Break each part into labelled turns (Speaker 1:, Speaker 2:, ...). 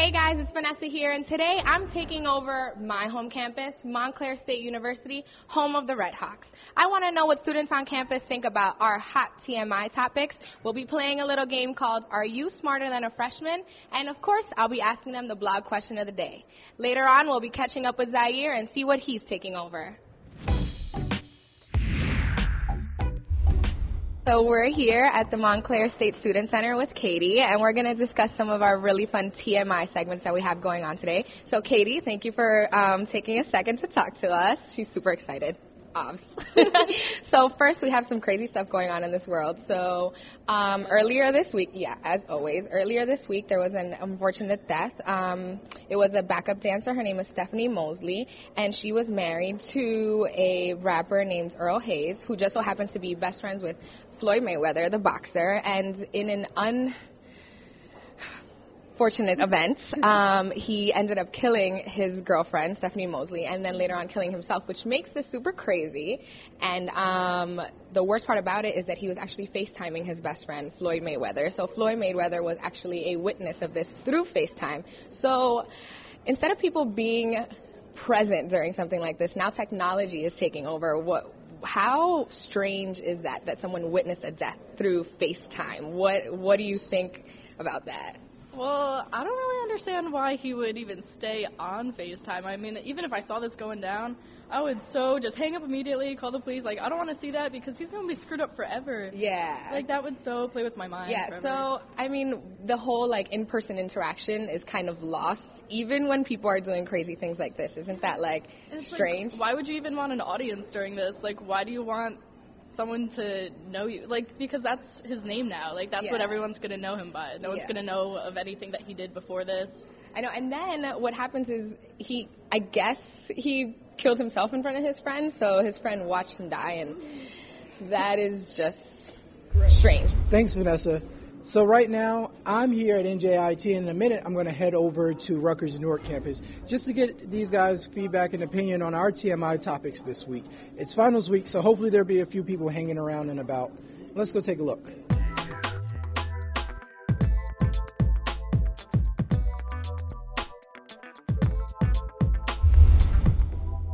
Speaker 1: Hey guys, it's Vanessa here, and today I'm taking over my home campus, Montclair State University, home of the Red Hawks. I want to know what students on campus think about our hot TMI topics. We'll be playing a little game called Are You Smarter Than a Freshman? And of course, I'll be asking them the blog question of the day. Later on, we'll be catching up with Zaire and see what he's taking over. So we're here at the Montclair State Student Center with Katie, and we're going to discuss some of our really fun TMI segments that we have going on today. So Katie, thank you for taking a second to talk to us. She's super excited. So first, we have some crazy stuff going on in this world. So earlier this week, as always, there was an unfortunate death. It was a backup dancer. Her name is Stephanie Mosley, and she was married to a rapper named Earl Hayes, who just so happens to be best friends with Floyd Mayweather, the boxer. And in an unfortunate event, he ended up killing his girlfriend, Stephanie Mosley, and then later on killing himself, which makes this super crazy. And the worst part about it is that he was actually FaceTiming his best friend, Floyd Mayweather. So Floyd Mayweather was actually a witness of this through FaceTime. So instead of people being present during something like this, now technology is taking over. How strange is that someone witnessed a death through FaceTime? What do you think about that?
Speaker 2: Well, I don't really understand why he would even stay on FaceTime. I mean, even if I saw this going down, I would just hang up immediately, call the police. Like, I don't want to see that because he's going to be screwed up forever.
Speaker 1: Yeah.
Speaker 2: Like, that would so play with my mind forever.
Speaker 1: So, I mean, the whole, in-person interaction is kind of lost, even when people are doing crazy things like this. Isn't that, strange?
Speaker 2: Why would you even want an audience during this? Why do you want someone to know you? Because that's his name now. That's what everyone's going to know him by. No one's going to know of anything that he did before this.
Speaker 1: I know, and then what happens is he killed himself in front of his friend, so his friend watched him die, and that is just strange.
Speaker 3: Thanks, Vanessa. So right now, I'm here at NJIT, and in a minute, I'm going to head over to Rutgers Newark campus just to get these guys' feedback and opinion on our TMI topics this week. It's finals week, so hopefully there'll be a few people hanging around and about. Let's go take a look.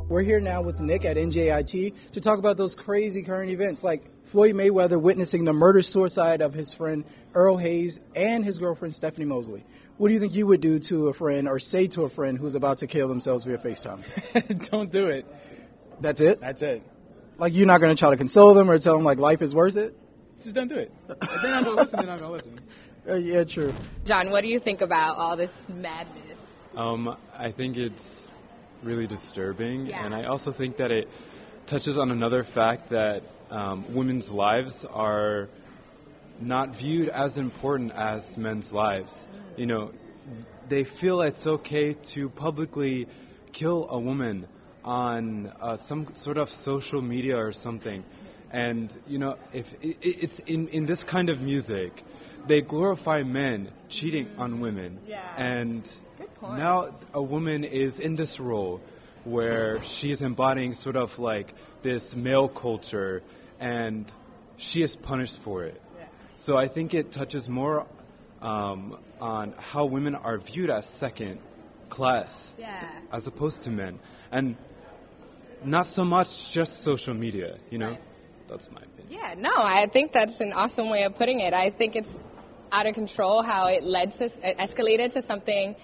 Speaker 3: We're here now with Nick at NJIT to talk about those crazy current events like Floyd Mayweather witnessing the murder-suicide of his friend Earl Hayes and his girlfriend Stephanie Mosley. What do you think you would do to a friend or say to a friend who's about to kill themselves via FaceTime?
Speaker 4: Don't do it.
Speaker 3: That's it?
Speaker 4: That's it.
Speaker 3: You're not going to try to console them or tell them life is worth it?
Speaker 4: Just don't do it. If they're not going to listen, they're not going to listen.
Speaker 3: Yeah, true.
Speaker 1: John, what do you think about all this madness?
Speaker 5: I think it's really disturbing,
Speaker 1: Yeah.
Speaker 5: and I also think that it touches on another fact that women's lives are not viewed as important as men's lives. You know, they feel it's okay to publicly kill a woman on some sort of social media or something. And, if it's in this kind of music, they glorify men cheating on women.
Speaker 1: Yeah.
Speaker 5: And
Speaker 1: Good point.
Speaker 5: now a woman is in this role where she is embodying sort of this male culture, and she is punished for it.
Speaker 1: Yeah.
Speaker 5: So I think it touches more on how women are viewed as second class as opposed to men. And not so much just social media,
Speaker 1: Right.
Speaker 5: That's my opinion.
Speaker 1: Yeah, no, I think that's an awesome way of putting it. I think it's out of control how it escalated to something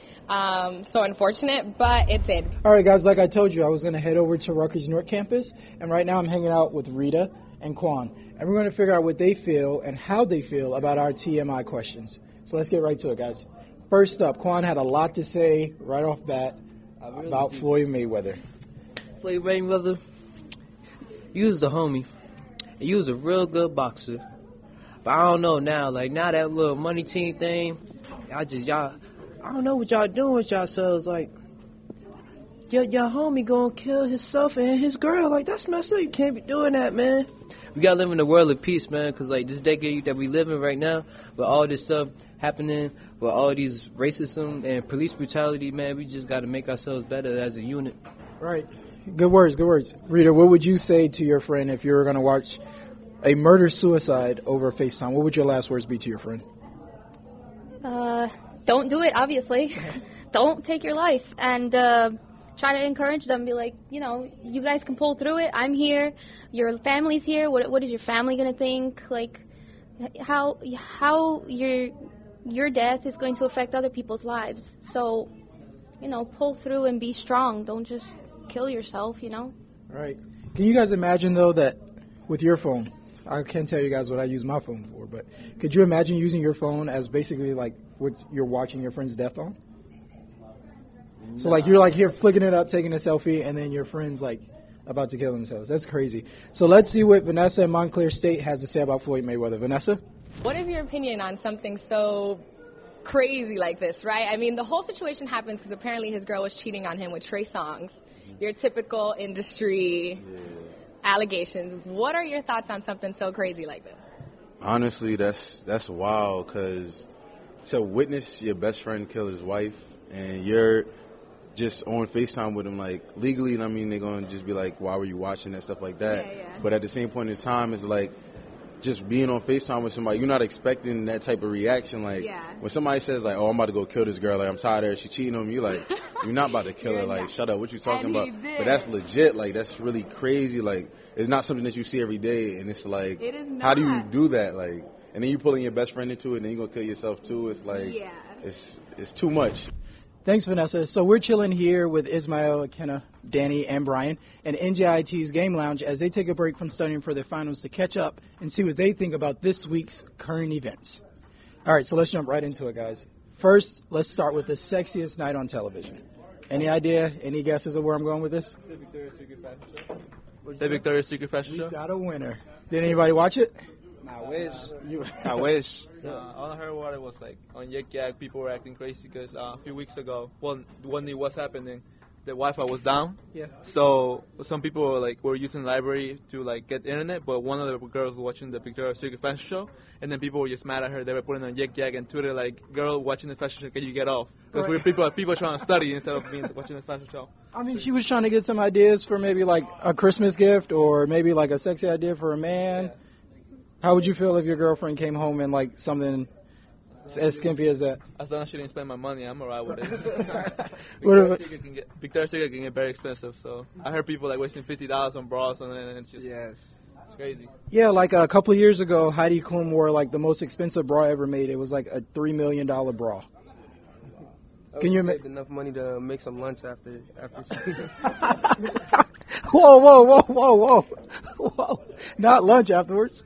Speaker 1: so unfortunate, but it did.
Speaker 3: All right, guys, like I told you, I was going to head over to Rutgers Newark campus, and right now I'm hanging out with Rita and Quan, and we're going to figure out what they feel and how they feel about our TMI questions. So let's get right to it, guys. First up, Quan had a lot to say right off bat about Floyd Mayweather.
Speaker 6: Floyd Mayweather, you was the homie. You was a real good boxer. But I don't know now, now that little money team thing, I don't know what y'all doing with yourselves. Your homie gonna kill himself and his girl. That's messed up. You can't be doing that, man. We gotta live in a world of peace, man, because this decade that we live in right now, with all this stuff happening, with all these racism and police brutality, man, we just gotta make ourselves better as a unit.
Speaker 3: Right. Good words, good words. Rita, what would you say to your friend if you were going to watch a murder-suicide over FaceTime? What would your last words be to your friend?
Speaker 7: Don't do it, obviously. don't take your life, and try to encourage them. Be like, you know, you guys can pull through it. I'm here. Your family's here. What is your family gonna think? Like, how your death is going to affect other people's lives. So, you know, pull through and be strong. Don't just kill yourself, you know.
Speaker 3: Right. Can you guys imagine, though, that with your phone, I can't tell you guys what I use my phone for, but could you imagine using your phone as basically like what you're watching your friend's death on? So like you're like here flicking it up, taking a selfie, and then your friend's like about to kill themselves. That's crazy. So let's see what Vanessa in Montclair State has to say about Floyd Mayweather. Vanessa?
Speaker 1: What is your opinion on something so crazy like this, right? I mean, the whole situation happens because apparently his girl was cheating on him with Trey Songz. Your typical industry allegations. What are your thoughts on something so crazy like this?
Speaker 8: Honestly, that's wild, because to witness your best friend kill his wife and you're just on FaceTime with him, like, legally, I mean, they're going to just be like, why were you watching that, stuff like that.
Speaker 1: Yeah.
Speaker 8: But at the same point in time, it's like, just being on FaceTime with somebody, you're not expecting that type of reaction. Like, when somebody says, like, oh, I'm about to go kill this girl, like, I'm tired of her, she cheating on me, like, you're not about to kill her, like, shut up, what you talking about? But that's legit, like, that's really crazy, like, it's not something that you see every day, and it's like, how do you do that, like, and then you pulling your best friend into it, and then you're going to kill yourself, too. It's like, it's too much.
Speaker 3: Thanks, Vanessa. So we're chilling here with Ismail, Kenna, Danny, and Brian in NJIT's Game Lounge as they take a break from studying for their finals to catch up and see what they think about this week's current events. All right, so let's jump right into it, guys. First, let's start with the sexiest night on television. Any idea, any guesses of where I'm going with this?
Speaker 4: The Victoria's Secret fashion show. The Victoria's Secret fashion show.
Speaker 3: We got a winner. Did anybody watch it?
Speaker 4: I wish. I wish. All I heard what it was like on Yik Yak, people were acting crazy because a few weeks ago, when it was happening, the Wi-Fi was down.
Speaker 3: Yeah.
Speaker 4: So some people were using the library to like get internet, but one of the girls was watching the Victoria's Secret fashion show, and then people were just mad at her. They were putting on Yik Yak and Twitter like, "Girl, watching the fashion show, can you get off?" Because we're people trying to study instead of watching the fashion show.
Speaker 3: I mean, she was trying to get some ideas for maybe like a Christmas gift or maybe like a sexy idea for a man. Yeah. How would you feel if your girlfriend came home and like something as skimpy as that?
Speaker 4: As long as she didn't spend my money, I'm alright with it. Victoria's Secret can get very expensive, so I heard people like wasting $50 on bras and it's just it's crazy.
Speaker 3: Yeah, like a couple of years ago, Heidi Klum wore like the most expensive bra ever made. It was like a $3 million bra. Can you
Speaker 9: make enough money to make some lunch after
Speaker 3: Whoa. Not lunch afterwards.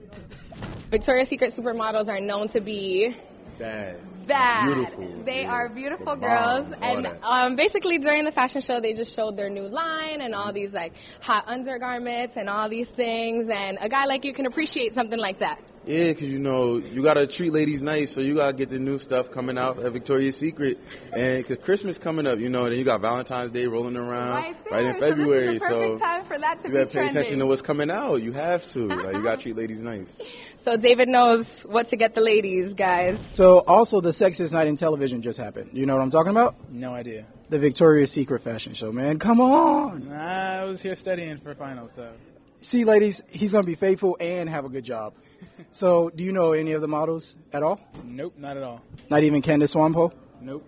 Speaker 1: Victoria's Secret supermodels are known to be
Speaker 8: bad.
Speaker 1: Beautiful. They are beautiful girls, and basically during the fashion show they just showed their new line and all these like hot undergarments and all these things, and a guy like you can appreciate something like that.
Speaker 8: Yeah, because, you know, you got to treat ladies nice, so you got to get the new stuff coming out at Victoria's Secret. And because Christmas coming up, you know, then you got Valentine's Day rolling around right in February.
Speaker 1: So this is the perfect time for that to
Speaker 8: you got to pay
Speaker 1: trending.
Speaker 8: attention to what's coming out. You have to. Like, you got to treat ladies nice.
Speaker 1: So David knows what to get the ladies, guys.
Speaker 3: So also the sexiest night in television just happened. You know what I'm talking about?
Speaker 4: No idea.
Speaker 3: The Victoria's Secret fashion show, man. Come on.
Speaker 4: I was here studying for finals, so.
Speaker 3: See, ladies, he's going to be faithful and have a good job. So, do you know any of the models at all?
Speaker 4: Nope, not at all.
Speaker 3: Not even Candace Swanepoel?
Speaker 4: Nope.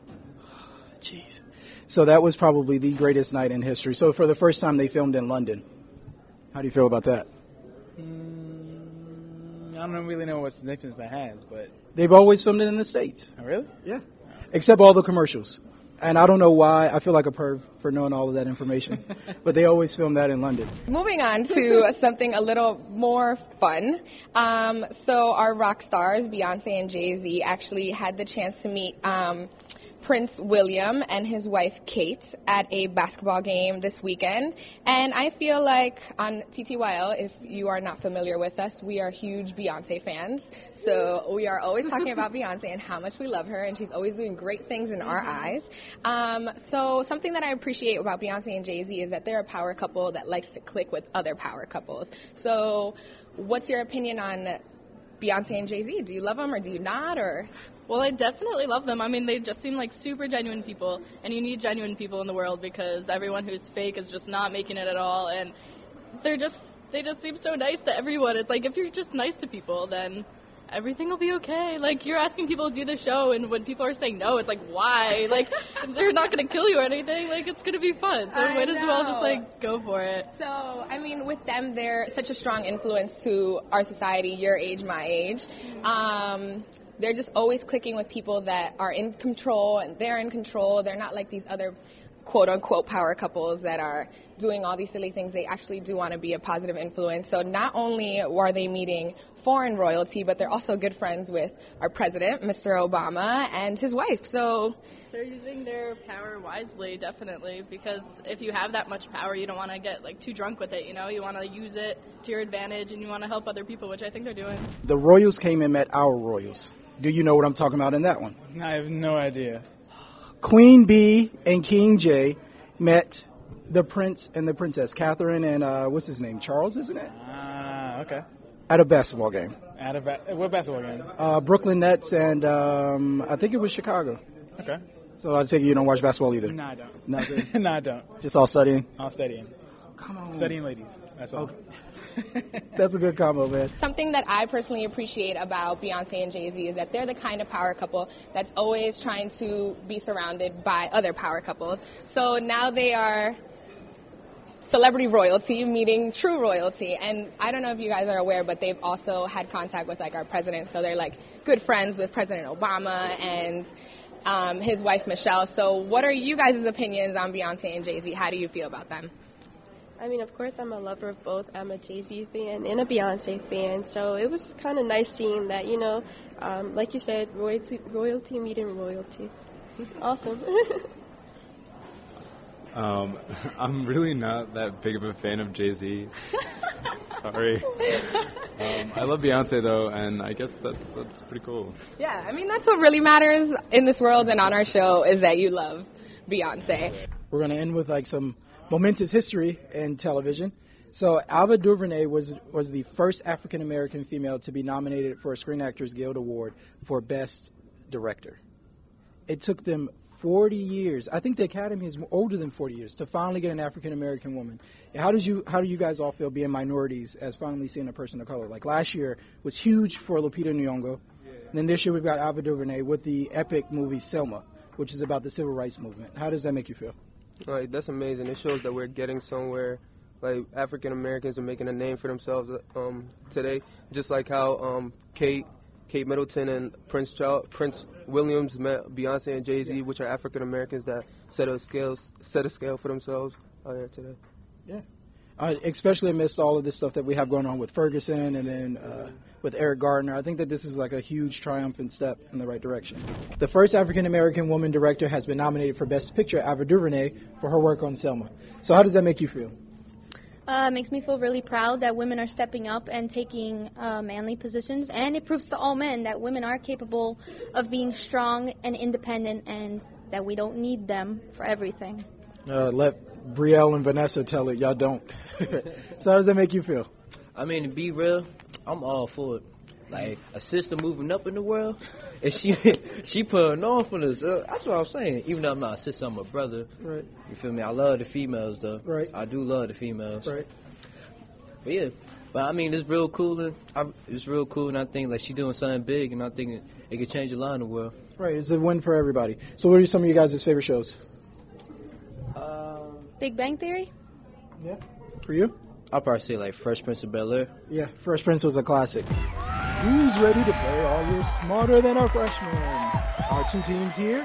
Speaker 3: Jeez. So that was probably the greatest night in history. So for the first time, they filmed in London. How do you feel about that?
Speaker 4: I don't really know what significance that has, but...
Speaker 3: They've always filmed it in the States.
Speaker 4: Oh, really?
Speaker 3: Yeah. Except all the commercials. And I don't know why. I feel like a perv for knowing all of that information. But they always film that in London.
Speaker 1: Moving on to something a little more fun. So our rock stars, Beyonce and Jay-Z, actually had the chance to meet Prince William and his wife Kate at a basketball game this weekend. And I feel like on TTYL, if you are not familiar with us, we are huge Beyonce fans. So we are always talking about Beyonce and how much we love her, and she's always doing great things in our eyes. So something that I appreciate about Beyonce and Jay-Z is that they're a power couple that likes to click with other power couples. So what's your opinion on Beyonce and Jay-Z? Do you love them or do you not? Or
Speaker 2: Well, I definitely love them. I mean, they just seem like super genuine people, and you need genuine people in the world because everyone who's fake is just not making it at all, and they just seem so nice to everyone. It's like if you're just nice to people, then everything will be okay. Like, you're asking people to do the show, and when people are saying no, it's like, why? Like, they're not going to kill you or anything. Like, it's going to be fun. So might as well just, like, go for it.
Speaker 1: So, I mean, with them, they're such a strong influence to our society, your age, my age. They're just always clicking with people that are in control, and they're in control. They're not like these other quote-unquote power couples that are doing all these silly things. They actually do want to be a positive influence. So not only are they meeting foreign royalty, but they're also good friends with our president, Mr. Obama, and his wife. So
Speaker 2: they're using their power wisely, definitely, because if you have that much power, you don't want to get, like, too drunk with it, you know? You want to use it to your advantage, and you want to help other people, which I think they're doing.
Speaker 3: The royals came and met our royals. Do you know what I'm talking about in that one?
Speaker 10: I have no idea.
Speaker 3: Queen Bee and King J met the prince and the princess, Catherine and, what's his name, Charles, isn't it?
Speaker 10: Okay.
Speaker 3: At a basketball game.
Speaker 10: What basketball game?
Speaker 3: Brooklyn Nets and I think it was Chicago.
Speaker 10: Okay.
Speaker 3: So I take it you don't watch basketball either?
Speaker 10: No, I don't.
Speaker 3: Nothing?
Speaker 10: No, I don't.
Speaker 3: Just all studying?
Speaker 10: All studying.
Speaker 3: Come on.
Speaker 10: Studying ladies. That's all.
Speaker 3: Okay. That's a good combo, man.
Speaker 1: Something that I personally appreciate about Beyonce and Jay-Z is that they're the kind of power couple that's always trying to be surrounded by other power couples. So now they are celebrity royalty meeting true royalty. And I don't know if you guys are aware, but they've also had contact with, like, our president. So they're, like, good friends with President Obama and his wife, Michelle. So what are you guys' opinions on Beyonce and Jay-Z? How do you feel about them?
Speaker 11: I mean, of course, I'm a lover of both. I'm a Jay-Z fan and a Beyonce fan, so it was kind of nice seeing that, you know, like you said, royalty meeting royalty. Awesome.
Speaker 5: I'm really not that big of a fan of Jay-Z. Sorry. I love Beyonce, though, and I guess that's pretty cool.
Speaker 1: Yeah, I mean, that's what really matters in this world and on our show is that you love Beyonce.
Speaker 3: We're going to end with, like, some momentous history in television. So Ava DuVernay was the first African-American female to be nominated for a Screen Actors Guild Award for Best Director. It took them 40 years. I think the Academy is older than 40 years to finally get an African-American woman. How do you guys all feel being minorities as finally seeing a person of color? Like last year was huge for Lupita Nyong'o. And then this year we've got Ava DuVernay with the epic movie Selma, which is about the civil rights movement. How does that make you feel?
Speaker 9: Like, that's amazing. It shows that we're getting somewhere. Like, African Americans are making a name for themselves today, just like how Kate Middleton and Prince Williams met Beyonce and Jay-Z, which are African Americans that set a scale for themselves out here today.
Speaker 3: Yeah. Especially amidst all of this stuff that we have going on with Ferguson and then with Eric Gardner. I think that this is like a huge triumphant step in the right direction. The first African-American woman director has been nominated for Best Picture, Ava DuVernay, for her work on Selma. So how does that make you feel?
Speaker 7: It makes me feel really proud that women are stepping up and taking manly positions, and it proves to all men that women are capable of being strong and independent and that we don't need them for everything.
Speaker 3: Let Brielle and Vanessa tell it. Y'all don't. So how does that make you feel?
Speaker 6: I mean, to be real, I'm all for it. Like, a sister moving up in the world, and she putting on for this. That's what I'm saying. Even though I'm not a sister, I'm a brother.
Speaker 3: Right.
Speaker 6: You feel me? I love the females, though.
Speaker 3: Right.
Speaker 6: I do love the females.
Speaker 3: Right.
Speaker 6: But yeah, but I mean, it's real cool. It's real cool, and I think like she's doing something big, and I think it could change a lot in the world.
Speaker 3: Right. It's a win for everybody. So, what are some of you guys' favorite shows?
Speaker 7: Big Bang Theory?
Speaker 3: Yeah. For you?
Speaker 6: I'll probably say like Fresh Prince of Bel-Air.
Speaker 3: Yeah, Fresh Prince was a classic. Who's ready to play All You're Smarter Than Our Freshmen? Our two teams here.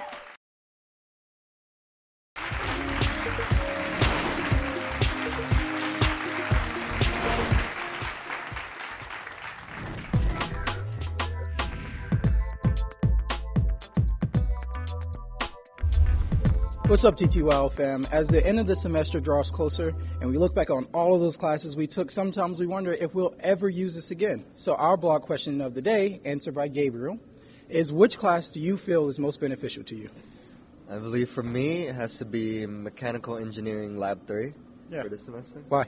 Speaker 3: What's up, TTYL fam? As the end of the semester draws closer and we look back on all of those classes we took, sometimes we wonder if we'll ever use this again. So our blog question of the day, answered by Gabriel, is which class do you feel is most beneficial to you?
Speaker 12: I believe for me it has to be Mechanical Engineering Lab 3 for this semester.
Speaker 3: Why?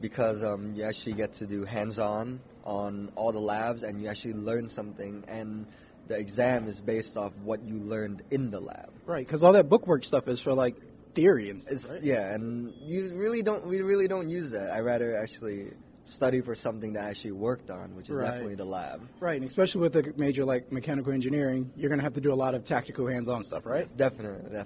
Speaker 12: Because you actually get to do hands-on on all the labs and you actually learn something, and the exam is based off what you learned in the lab.
Speaker 3: Right, because all that bookwork stuff is for, like, theory and stuff, right?
Speaker 12: Yeah, and we really don't use that. I rather actually study for something that I actually worked on, which is definitely the lab.
Speaker 3: Right, and especially with a major like mechanical engineering, you're going to have to do a lot of tactical hands-on stuff, right?
Speaker 12: Definitely.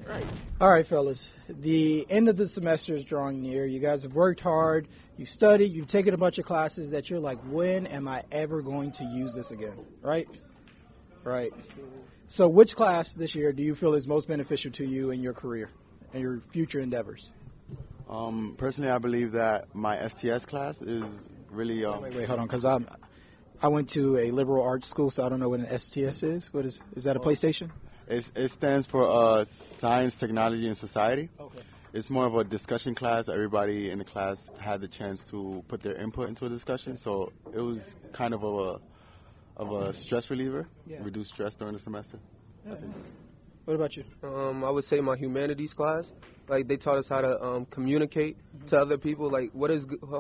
Speaker 3: Right. All right, fellas. The end of the semester is drawing near. You guys have worked hard. You studied. You've taken a bunch of classes that you're like, when am I ever going to use this again? Right? Right. So which class this year do you feel is most beneficial to you in your career and your future endeavors?
Speaker 13: Personally, I believe that my STS class is really...
Speaker 3: Wait, hold on, because I went to a liberal arts school, so I don't know what an STS is. What is that a PlayStation?
Speaker 13: It stands for Science, Technology, and Society.
Speaker 3: Okay.
Speaker 13: It's more of a discussion class. Everybody in the class had the chance to put their input into a discussion, so it was kind of a stress reliever, reduce stress during the semester.
Speaker 3: Yeah. What about you?
Speaker 9: I would say my humanities class. Like, they taught us how to communicate to other people. Like,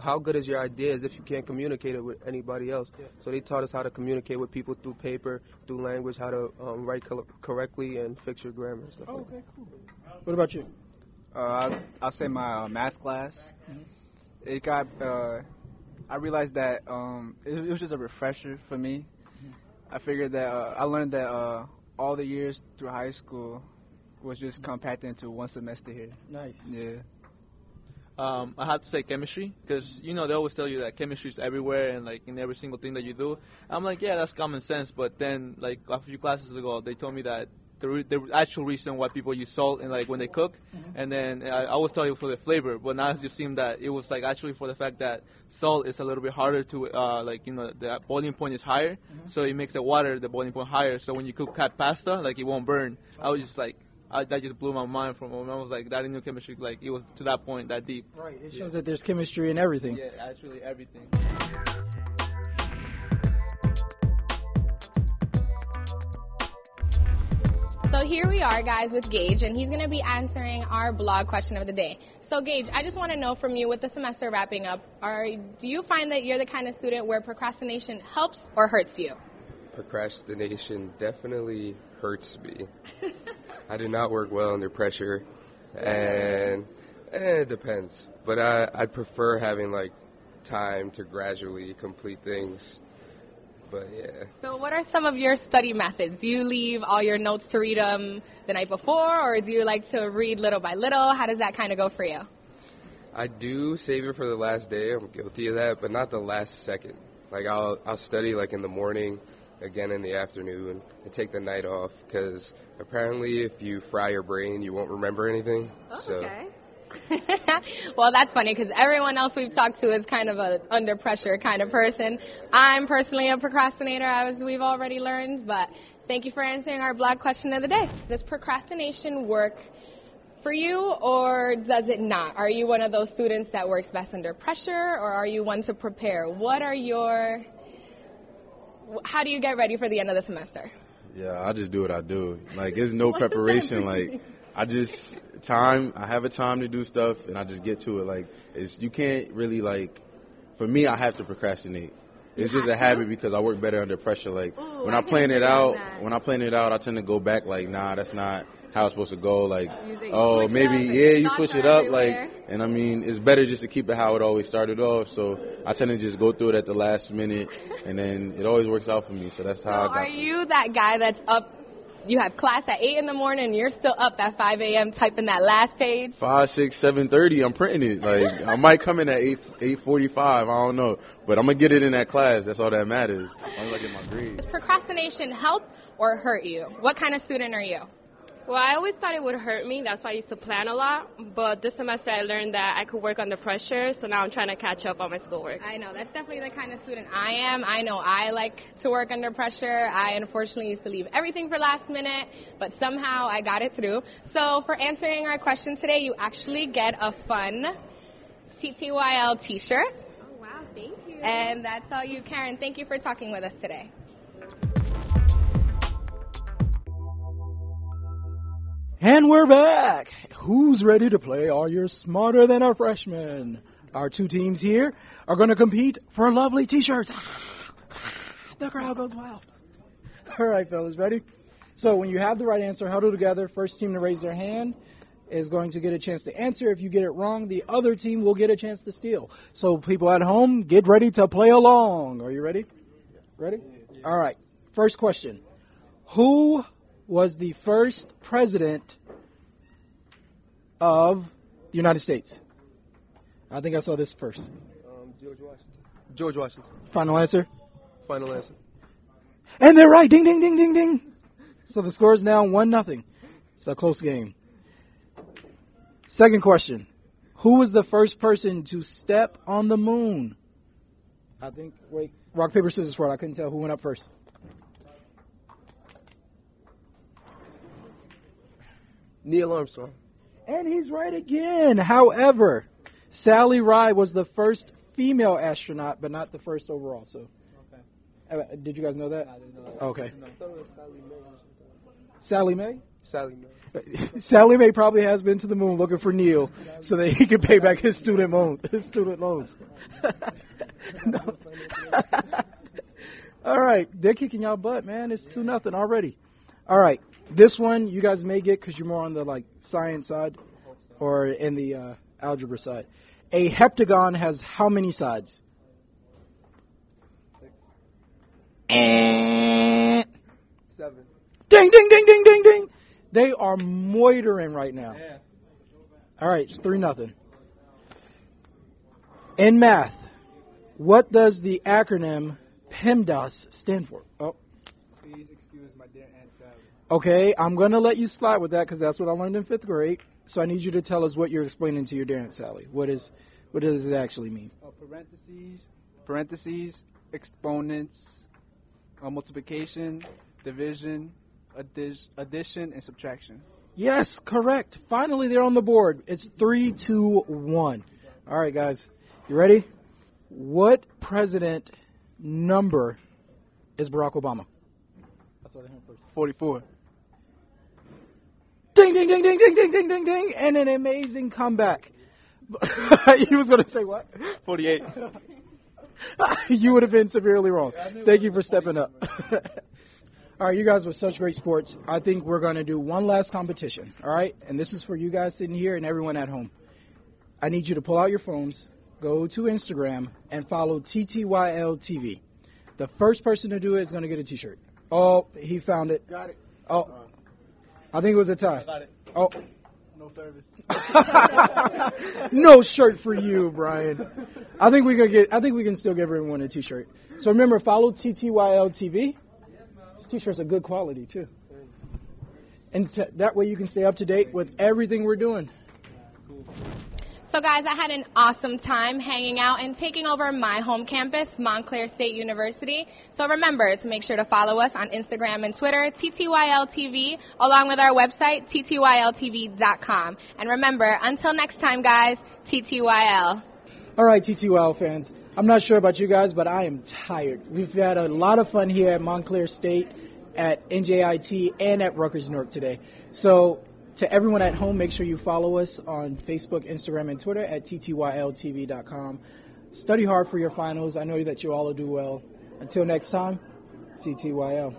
Speaker 9: how good is your ideas if you can't communicate it with anybody else? Yeah. So they taught us how to communicate with people through paper, through language, how to write correctly and fix your grammar and stuff.
Speaker 3: Oh, okay, cool. What about you?
Speaker 14: I'll say my math class. It got. I realized that it was just a refresher for me. I figured that I learned that all the years through high school was just compacted into one semester here.
Speaker 3: Nice.
Speaker 14: Yeah.
Speaker 4: I have to say chemistry, because, you know, they always tell you that chemistry is everywhere and, like, in every single thing that you do. I'm like, yeah, that's common sense, but then, like, a few classes ago, they told me that the actual reason why people use salt in, like, when they cook, and then I always thought it was for the flavor, but now it just seemed that it was, like, actually for the fact that salt is a little bit harder to, like, you know, the boiling point is higher, so it makes the water, the boiling point higher, so when you cook cat pasta, like, it won't burn. I was just like, that just blew my mind from when I was like, that I knew chemistry, like, it was to that point, that deep.
Speaker 3: Right, it shows that there's chemistry in everything.
Speaker 4: Yeah, actually everything.
Speaker 1: So here we are, guys, with Gage, and he's going to be answering our blog question of the day. So, Gage, I just want to know from you, with the semester wrapping up, do you find that you're the kind of student where procrastination helps or hurts you?
Speaker 15: Procrastination definitely hurts me. I do not work well under pressure, and it depends. But I prefer having, like, time to gradually complete things. But, yeah.
Speaker 1: So what are some of your study methods? Do you leave all your notes to read them the night before, or do you like to read little by little? How does that kind of go for you?
Speaker 15: I do save it for the last day. I'm guilty of that, but not the last second. Like, I'll study, like, in the morning, again in the afternoon, and take the night off, because apparently if you fry your brain, you won't remember anything.
Speaker 1: Oh, okay. Well, that's funny, because everyone else we've talked to is kind of a under pressure kind of person. I'm personally a procrastinator, as we've already learned, but thank you for answering our blog question of the day. Does procrastination work for you, or does it not? Are you one of those students that works best under pressure, or are you one to prepare? How do you get ready for the end of the semester?
Speaker 8: Yeah, I just do what I do. Like, there's no preparation. Like, I have a time to do stuff, and I just get to it. Like, you can't really, like, for me, I have to procrastinate. It's just a habit because I work better under pressure. Like, when I plan it out, I tend to go back, like, nah, that's not how it's supposed to go. Like, oh, maybe, you switch it up. Like, and I mean, it's better just to keep it how it always started off. So I tend to just go through it at the last minute, and then it always works out for me. So that's how I got
Speaker 1: Are you that guy that's up? You have class at 8 in the morning, and you're still up at 5 a.m. typing that last page?
Speaker 8: 5, 6, 7:30, I'm printing it. Like, I might come in at 8:45, I don't know. But I'm going to get it in that class. That's all that matters. I'm going to get my grades.
Speaker 1: Does procrastination help or hurt you? What kind of student are you?
Speaker 16: Well, I always thought it would hurt me. That's why I used to plan a lot. But this semester I learned that I could work under pressure, so now I'm trying to catch up on my schoolwork.
Speaker 1: I know. That's definitely the kind of student I am. I know I like to work under pressure. I unfortunately used to leave everything for last minute, but somehow I got it through. So for answering our question today, you actually get a fun TTYL t-shirt.
Speaker 16: Oh, wow. Thank you.
Speaker 1: And that's all you, Karen. Thank you for talking with us today.
Speaker 3: And we're back. Who's ready to play Are You Smarter Than a Freshman? Our two teams here are going to compete for lovely t-shirts. The crowd goes wild. All right, fellas, ready? So when you have the right answer, huddle together. First team to raise their hand is going to get a chance to answer. If you get it wrong, the other team will get a chance to steal. So people at home, get ready to play along. Are you ready? Ready? All right. First question. Who was the first president of the United States? I think I saw this first.
Speaker 9: George Washington. George Washington.
Speaker 3: Final answer?
Speaker 9: Final answer.
Speaker 3: And they're right. Ding, ding, ding, ding, ding. So the score is now 1-0. It's a close game. Second question. Who was the first person to step on the moon? I think, wait, rock, paper, scissors, sword. I couldn't tell who went up first.
Speaker 9: Neil Armstrong.
Speaker 3: And he's right again. However, Sally Ride was the first female astronaut, but not the first overall. So, did you guys know that? I didn't know that. Okay. Sally Mae?
Speaker 9: Sally Mae.
Speaker 3: Sally Mae probably has been to the moon looking for Neil so that he can pay back his student loans. No. All right. They're kicking y'all butt, man. It's 2-0 already. All right. This one you guys may get because you're more on the science side or in the algebra side. A heptagon has how many sides?
Speaker 9: 7.
Speaker 3: Ding, ding, ding, ding, ding, ding. They are moitering right now.
Speaker 9: Yeah.
Speaker 3: All right, it's 3-0. In math, what does the acronym PEMDAS stand for? Oh.
Speaker 14: Please excuse my dear Aunt Sally.
Speaker 3: Okay, I'm going to let you slide with that because that's what I learned in 5th grade. So I need you to tell us what you're explaining to your dear Aunt Sally. What does it actually mean?
Speaker 14: Parentheses, exponents, multiplication, division, addition, and subtraction.
Speaker 3: Yes, correct. Finally, they're on the board. It's 3-1. All right, guys. You ready? What president number is Barack Obama?
Speaker 14: I saw the hand first. 44.
Speaker 3: Ding, ding, ding, ding, ding, ding, ding, ding, ding. And an amazing comeback. He was going to say what?
Speaker 4: 48.
Speaker 3: You would have been severely wrong. Thank you for stepping up. All right, you guys were such great sports. I think we're going to do one last competition, all right? And this is for you guys sitting here and everyone at home. I need you to pull out your phones, go to Instagram, and follow TTYL TV. The first person to do it is going to get a T-shirt. Oh, he found it.
Speaker 14: Got it.
Speaker 3: Oh, I think it was a tie.
Speaker 14: I got it.
Speaker 3: Oh.
Speaker 14: No service.
Speaker 3: No shirt for you, Brian. I think we can still give everyone a T-shirt. So remember, follow TTYL TV. This T-shirt's a good quality too, and that way you can stay up to date with everything we're doing.
Speaker 1: So guys, I had an awesome time hanging out and taking over my home campus, Montclair State University. So remember to make sure to follow us on Instagram and Twitter, TTYLTV, along with our website, ttyltv.com. And remember, until next time, guys, TTYL.
Speaker 3: All right, TTYL fans, I'm not sure about you guys, but I am tired. We've had a lot of fun here at Montclair State, at NJIT, and at Rutgers Newark today. So to everyone at home, make sure you follow us on Facebook, Instagram, and Twitter at ttyltv.com. Study hard for your finals. I know that you all will do well. Until next time, TTYL.